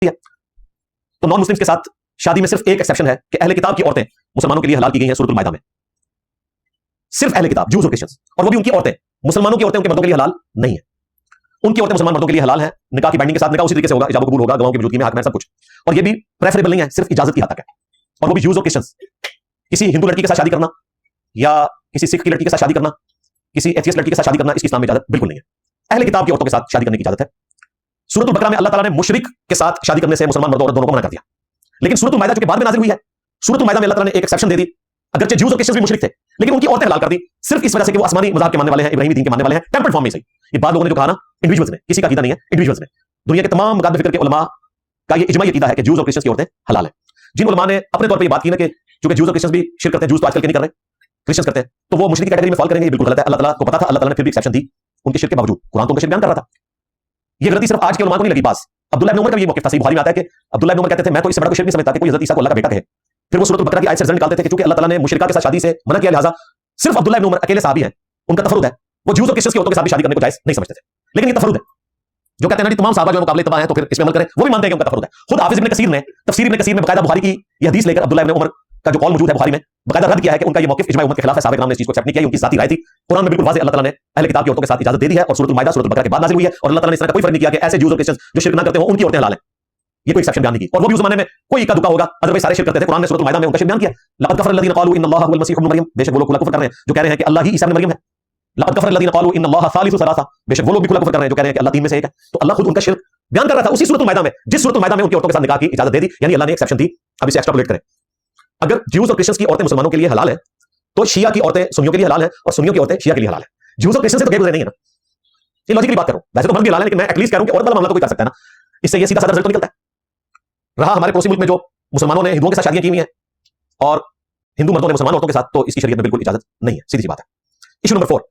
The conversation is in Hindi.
है। तो नॉन मुस्लिम्स के साथ शादी में सिर्फ एक एक्सेप्शन है कि अहले किताब की औरतें मुसलमानों के लिए हलाल की गई हैं सूरतुल माइदा में। सिर्फ अहले किताब, जूस और क्रिश्चियंस, और वो भी उनकी औरतें, मुसलमानों की औरतें उनके मर्दों के लिए हलाल नहीं है। उनकी औरतें मुसलमान मर्दों के लिए हलाल है, निकाह की बाइंडिंग के साथ निकाह उसी तरीके से होगा, इजाब कबूल होगा, गवाहों की मौजूदगी में, हक में, सब कुछ। और ये भी प्रेफरेबल नहीं है, सिर्फ इजाजत की हद तक है, और वो भी जूस और क्रिश्चियंस। किसी हिंदू लड़की के साथ शादी करना या किसी सिख की लड़की के साथ शादी करना, किसी एथियस्ट लड़की के साथ शादी करना, इसकी इस्लाम में इजाजत बिल्कुल नहीं है। अहले किताब की औरतों के साथ शादी करने की इजाजत है। सूरतुल बकरा में अल्लाह ताला ने मुशरिक के साथ शादी करने से मुसलमान मर्द औरत दोनों को मना कर दिया। लेकिन सूरतुल माइदा जो कि बाद में नाजिल हुई है, सूरतुल माइदा में अल्लाह ताला ने एक एक्सेप्शन दे दी। अगरचे जूस और क्रिश्चियंस भी मुशरिक थे, लेकिन उनकी औरतें हलाल कर दी, सिर्फ इस वजह से कि वो आसमानी मज़हब के मानने वाले हैं, इब्राहिमी दीन के मानने वाले हैं, टेम्पल फॉर्म में सही। ये बाद लोगों ने जो कहा ना, इंडिविजुअल्स ने, किसी का अकीदा नहीं है, इंडिविजुअल्स ने, दुनिया के तमाम मगाद फिक्र के उलमा का ये इजमाई अकीदा है कि जूस और क्रिश्चियंस की औरतें हलाल है। जिन उलमा ने अपने तौर पर ये बात की ना कि चूंकि जूस और क्रिश्चियंस भी शिरक करते हैं, जूस तो आजकल के नहीं कर रहे, क्रिश्चियंस करते हैं, तो वो मुशरिक की कैटेगरी में फॉल करेंगे, ये बिल्कुल गलत है। अल्लाह ताला को पता था, अल्लाह ताला ने फिर भी एक्सेप्शन दी उनके शिरक के बावजूद। कुरान तो उनका शिरक बयान कर रहा था। ये गलती सिर्फ आज के उलमा को नहीं लगी पास, अब्दुल्लाह इब्न उमर का भी ये मौक़िफ़ था। सही बुखारी में आता है कि अब्दुल्लाह इब्न उमर कहते थे, मैं तो इससे बड़ा कोई शिरक नहीं समझता कि कोई हज़रत ईसा को अल्लाह का बेटा कहे। फिर वो सूरतुल बकरा की आयत से रिजल्ट निकालते थे कि चूंकि अल्लाह ताला ने मुशरिका के साथ शादी से मना किया, लिहाजा सिर्फ अब्दुल्लाह इब्न उमर अकेले साहबी हैं, उनका तफरुद है, वो जूस और क्रिश्चियंस की औरतों के साथ भी शादी करने को जायज नहीं समझते थे। लेकिन ये तफरुद है, जो कहते हैं ना तमाम सहाबा जो मुकाबले तबाह हैं तो फिर इसमें अमल करें, वो भी मानते हैं कि उनका तफरुद है। खुद हाफिज इब्न कसीर ने तफसीर इब्न कसीर में बकायदा बुखारी की ये हदीस लेकर अब्दुल्लाह इब्न उमर का जो कौल मौजूद है बुखारी में, बकायदा रद्द किया है कि उनका ये मौक़िफ़ इजमाई उम्मत के खिलाफ है, साहबा-ए-किराम ने इस चीज़ को एक्सेप्ट नहीं किया, उनकी ज़ाती राय थी। कुरान में बिल्कुल वाज़ेह अल्लाह ताला ने अहले किताब की औरतों के साथ इजाज़त दे दी है, और सूरतुल माइदा सूरतुल बकरा के बाद नाज़िल हुई है, और अल्लाह ताला ने इस तरह का कोई फर्क नहीं किया कि ऐसे जूस और क्रिश्चियंस जो शिरक ना करते हो उनकी औरतें हलाल हैं। ये कोई एक्सेप्शन बयान नहीं की, और वो भी उस ज़माने में कोई इक्का दुक्का होगा, अदरवाइज़ सारे शिरक करते थे। कुरान ने सूरतुल माइदा में उनका शिरक बयान किया, लक़द कफ़र अल्लज़ीना क़ालू इन्नल्लाहा हुवल मसीह इब्न मरियम, बेशक वो लोग खुला कुफ्र कर रहे हैं जो कह रहे हैं कि अल्लाह ही ईसा इब्न मरियम है। लक़द कफ़र अल्लज़ीना क़ालू इन्नल्लाहा सालिसु सलासा, बेशक वो लोग भी खुला कुफ्र कर रहे हैं जो कह रहे हैं कि अल्लाह तीन में से एक है। तो अल्लाह खुद उनका शिरक बयान कर रहा था उसी सूरतुल माइदा में, जिस सूरतुल माइदा में उनकी औरतों के साथ निकाह की इजाजत दे दी, यानी अल्लाह ने एक्सेप्शन दी। अब इसे एक्स्ट्रापोलेट करें, अगर ज्यूस और क्रिश्चियंस की औरतें मुसलमानों के लिए हलाल है, तो शिया की औरतें सुन्नियों के लिए हलाल है, और सुन्नियों की औरतें शिया के लिए हलाल है। ज्यूस और क्रिश्चियन से तो गए गुजरे नहीं है ना, ये लॉजिकली बात करो। वैसे तो मर्द भी हलाल है, लेकिन मैं एटलीस्ट कह रहा हूं कि औरत वाला मामला तो कोई कर सकता है ना, इससे ये सीधा साधा रिजल्ट तो निकलता है। रहा हमारे पड़ोसी मुल्क में जो मुसलमानों ने हिंदुओं के साथ शादियां की हुई हैं, और हिंदू मर्दों ने मुसलमान औरतों के साथ, तो इसकी शरीयत में बिल्कुल इजाजत नहीं है, सीधी सी बात है। Issue number 4,